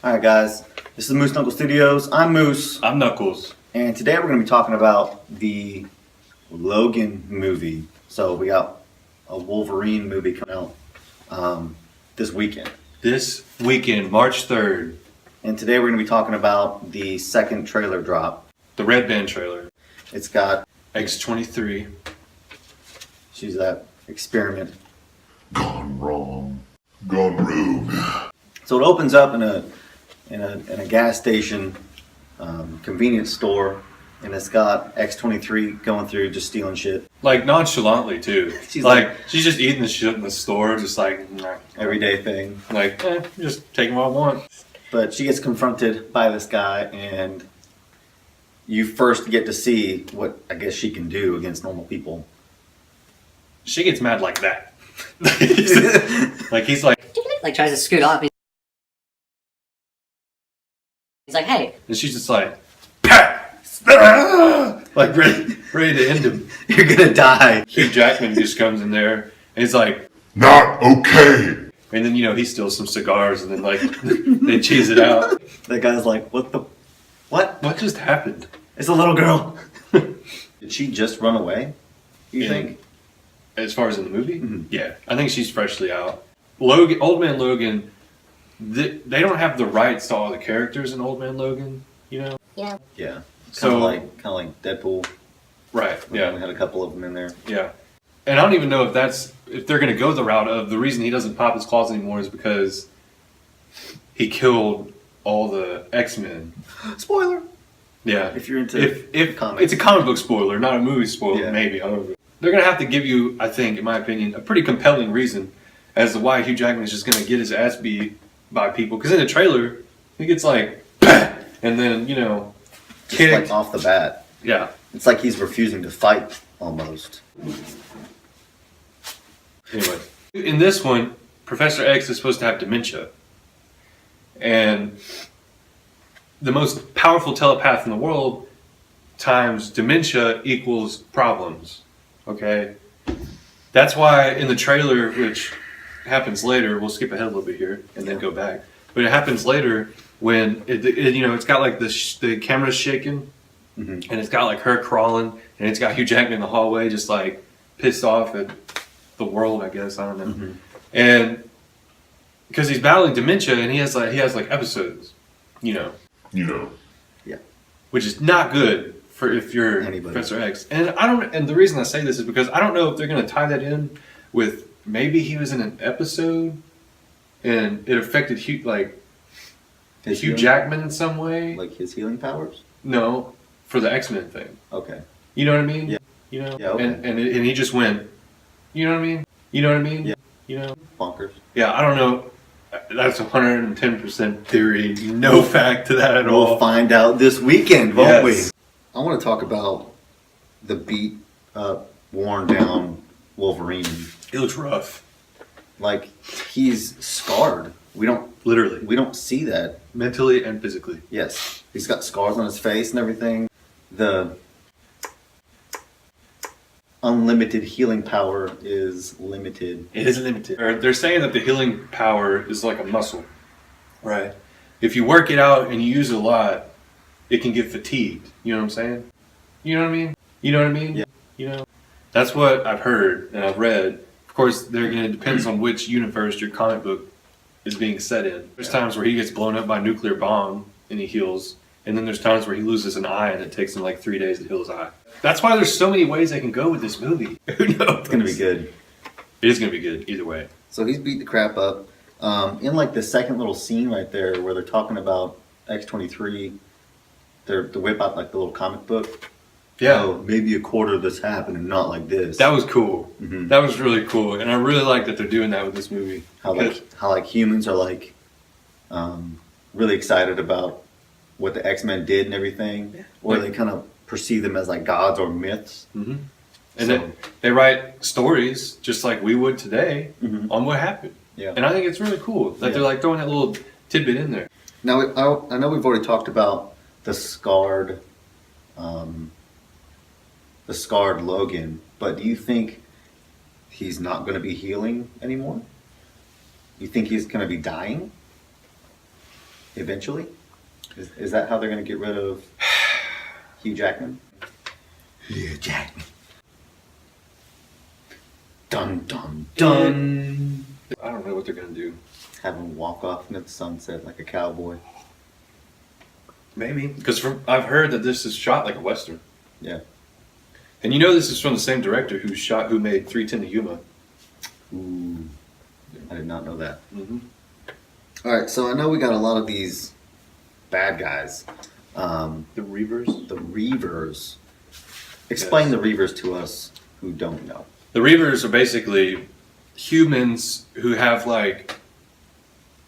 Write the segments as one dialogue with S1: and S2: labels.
S1: Alright guys, this is Moose Knuckle Studios. I'm Moose.
S2: I'm Knuckles.
S1: And today we're going to be talking about the Logan movie. So we got a Wolverine movie coming out this weekend.
S2: This weekend, March 3rd.
S1: And today we're going to be talking about the second trailer drop.
S2: The Red Band trailer.
S1: It's got
S2: X-23.
S1: She's that experiment.
S3: Gone wrong. Gone rogue.
S1: So it opens up in a gas station, convenience store, and it's got X-23 going through just stealing shit.
S2: Like nonchalantly too. She's just eating the shit in the store, just like
S1: Everyday thing.
S2: Like, just taking what I want.
S1: But she gets confronted by this guy, and you first get to see what I guess she can do against normal people.
S2: She gets mad like that. Like he's like
S4: tries to scoot off. He's like, hey.
S2: And she's just like, like ready to end him.
S1: You're gonna die.
S2: Hugh Jackman just comes in there and he's like,
S3: Not okay.
S2: and then he steals some cigars and then like they cheese it out.
S1: That guy's like, what?
S2: What just happened?
S1: It's a little girl. Did she just run away? You think?
S2: As far as in the movie?
S1: Mhm.
S2: Yeah, I think she's freshly out. Logan, Old Man Logan, they don't have the rights to all the characters in Old Man Logan, you know?
S4: Yeah.
S1: Yeah.
S2: So-
S1: Kind of like Deadpool.
S2: Right,
S1: Yeah, we had a couple of them in there.
S2: yeah. And I don't even know if they're going to go the route of the reason he doesn't pop his claws anymore is because he killed all the X-Men.
S1: Spoiler.
S2: Yeah.
S1: If you're into
S2: if
S1: comics.
S2: it's a comic book spoiler, not a movie spoiler,
S1: Yeah.
S2: maybe. I don't know. They're going to have to give you, I think, in my opinion, a pretty compelling reason as to why Hugh Jackman is just going to get his ass beat by people. Because in the trailer, he gets like, and then,
S1: Just
S2: kicked.
S1: like off the bat.
S2: Yeah.
S1: It's like he's refusing to fight almost.
S2: Anyway, in this one, Professor X is supposed to have dementia. And the most powerful telepath in the world times dementia equals problems. Okay? That's why in the trailer, which happens later, we'll skip ahead a little bit here and then go back. But it happens later when it's got like the camera's shaking, and it's got like her crawling, and it's got Hugh Jackman in the hallway, just like pissed off at the world, I guess. I don't know. And because he's battling dementia, and he has like episodes,
S3: You know.
S2: which is not good for if you're
S1: Anybody.
S2: Professor X. And the reason I say this is because I don't know if they're going to tie that in with maybe he was in an episode and it affected Hugh
S1: His
S2: Hugh
S1: healing-
S2: Jackman in some way.
S1: Like his healing powers?
S2: No, for the X-Men thing.
S1: Okay.
S2: You know what I mean?
S1: Yeah.
S2: Yeah,
S1: okay.
S2: and he just went. You know what I mean? You know what I mean?
S1: Yeah. Bonkers.
S2: Yeah, I don't know. That's 110% theory. No fact to that at all.
S1: We'll find out this weekend, won't
S2: Yes.
S1: we? I want to talk about the beat up, worn down Wolverine.
S2: It looks rough.
S1: Like he's scarred. We
S2: Literally.
S1: don't see that.
S2: Mentally and physically.
S1: Yes. He's got scars on his face and everything. The unlimited healing power is limited.
S2: It is limited. They're saying that the healing power is like a muscle. Right. If you work it out and you use it a lot, it can get fatigued. You know what I'm saying? You know what I mean? You know what I mean?
S1: Yeah.
S2: That's what I've heard and I've read. Of course, it depends on which universe your comic book is being set in. There's times where he gets blown up by a nuclear bomb and he heals. And then there's times where he loses an eye and it takes him like 3 days to heal his eye. That's why there's so many ways they can go with this movie. Who knows?
S1: It's gonna be good.
S2: It is going to be good either way.
S1: So he's beat the crap up. In like the second little scene right there where they're talking about X-23, they whip out like the little comic book.
S2: Yeah.
S1: Oh, maybe a quarter of this happened and not like this.
S2: That was cool.
S1: Mhm.
S2: That was really cool. And I really like that they're doing that with this movie.
S1: how like humans are like really excited about what the X-Men did and everything, or they kind of perceive them as like gods or myths.
S2: Mm-hmm. And
S1: So-
S2: they write stories just like we would today
S1: Mhm.
S2: on what happened.
S1: Yeah.
S2: And I think it's really cool that they're like throwing that little tidbit in there.
S1: Now I know we've already talked about the scarred Logan, but do you think he's not going to be healing anymore? You think he's going to be dying? eventually? Is that how they're going to get rid of Hugh Jackman? Hugh Jackman. Dun dun dun.
S2: I don't know what they're gonna do.
S1: Have him walk off into the sunset like a cowboy.
S2: Maybe because I've heard that this is shot like a western.
S1: Yeah.
S2: And you know this is from the same director who made 3:10 to Yuma.
S1: Ooh. I did not know that.
S2: Mm-hmm.
S1: All right, so I know we got a lot of these bad guys.
S2: The Reavers.
S1: The Reavers. Explain
S2: Yes.
S1: the Reavers to us who don't know.
S2: The Reavers are basically humans who have like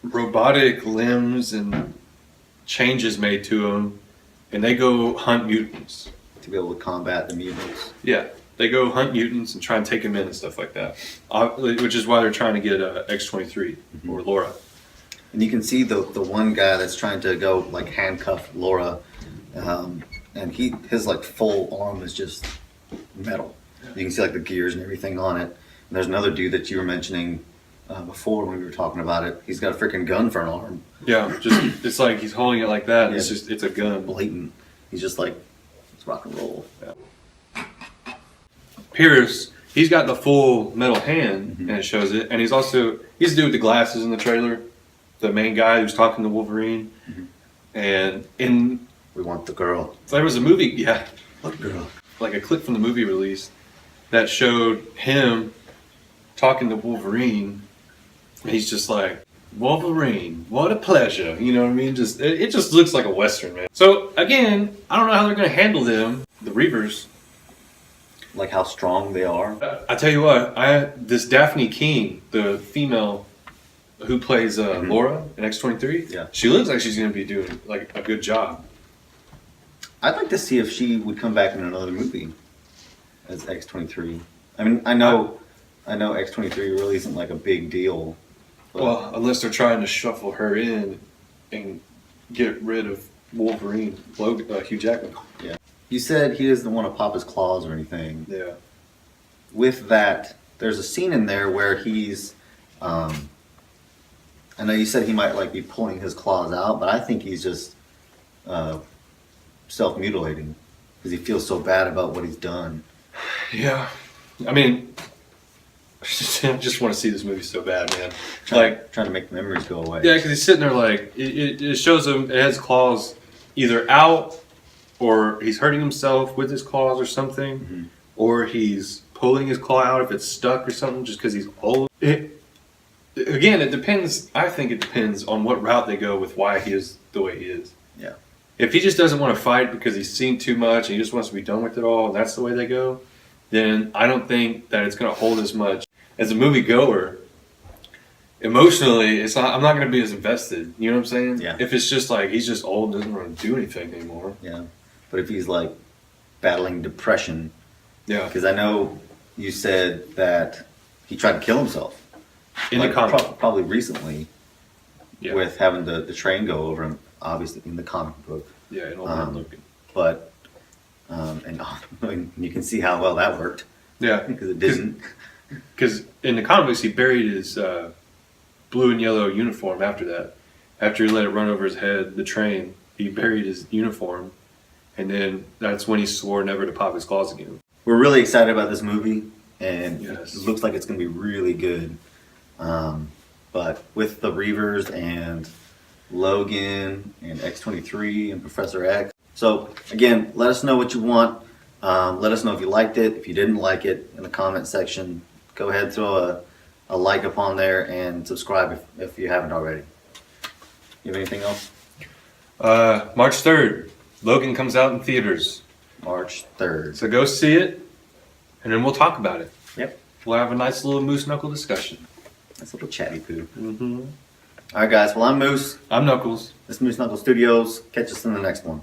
S2: robotic limbs and changes made to them, and they go hunt mutants.
S1: To be able to combat the mutants.
S2: Yeah, they go hunt mutants and try and take them in and stuff like that. Which is why they're trying to get X-23 or Laura.
S1: And you can see the one guy that's trying to go like handcuff Laura, and his like full arm is just metal. You can see like the gears and everything on it. And there's another dude that you were mentioning before when we were talking about it. He's got a freaking gun for an arm.
S2: Yeah, just it's like he's holding it like that. And
S1: Yeah.
S2: it's a gun.
S1: Blatant. He's just like, it's rock and roll.
S2: Yeah. Pierce, he's got the full metal hand, and it shows it. And he's the dude with the glasses in the trailer, the main guy who's talking to Wolverine. And
S1: We want the girl.
S2: there was a movie,
S1: What girl?
S2: like a clip from the movie released that showed him talking to Wolverine. And he's just like, Wolverine, what a pleasure. You know what I mean? It just looks like a Western, man. So again, I don't know how they're going to handle them, the Reavers.
S1: Like how strong they are.
S2: I tell you what, this Daphne King, the female who plays Laura in X-23,
S1: Yeah.
S2: she looks like she's going to be doing like a good job.
S1: I'd like to see if she would come back in another movie as X-23. I mean, I know X-23 really isn't like a big deal. But
S2: Well, unless they're trying to shuffle her in and get rid of Wolverine, Logan, Hugh Jackman.
S1: yeah. You said he doesn't want to pop his claws or anything.
S2: Yeah.
S1: With that, there's a scene in there where he's, I know you said he might like be pulling his claws out, but I think he's just self-mutilating because he feels so bad about what he's done.
S2: Yeah. I mean, I just want to see this movie so bad, man.
S1: Trying to make the memories go away.
S2: Yeah, because he's sitting there like, it shows him, it has claws either out, or he's hurting himself with his claws or something, or he's pulling his claw out if it's stuck or something just because he's old. Again, it depends, I think it depends on what route they go with why he is the way he is.
S1: Yeah.
S2: If he just doesn't want to fight because he's seen too much and he just wants to be done with it all and that's the way they go, then I don't think that it's going to hold as much. As a movie goer, emotionally, I'm not going to be as invested. You know what I'm saying?
S1: Yeah.
S2: If it's just like he's just old and doesn't want to do anything anymore.
S1: Yeah. But if he's like battling depression,
S2: Yeah.
S1: because I know you said that he tried to kill himself.
S2: In
S1: like,
S2: the comic.
S1: probably recently
S2: Yeah.
S1: with having the train go over him, obviously in the comic book.
S2: Yeah, in Old Man Logan.
S1: But, and you can see how well that worked
S2: Yeah.
S1: because it didn't.
S2: Because in the comics, he buried his blue and yellow uniform after that. After he let it run over his head, the train, he buried his uniform. And then that's when he swore never to pop his claws again.
S1: We're really excited about this movie, and
S2: Yes.
S1: it looks like it's going to be really good. But with the Reavers and Logan and X-23 and Professor X. So again, let us know what you want. Let us know if you liked it. If you didn't like it, in the comment section, go ahead and throw a like upon there and subscribe if you haven't already. You have anything else?
S2: March 3rd, Logan comes out in theaters.
S1: March 3rd.
S2: So go see it, and then we'll talk about it.
S1: Yep.
S2: We'll have a nice little Moose Knuckle discussion.
S1: That's a little chatty poo.
S2: Mm-hmm.
S1: All right, guys. Well, I'm Moose.
S2: I'm Knuckles.
S1: This is Moose Knuckle Studios. Catch us in the next one.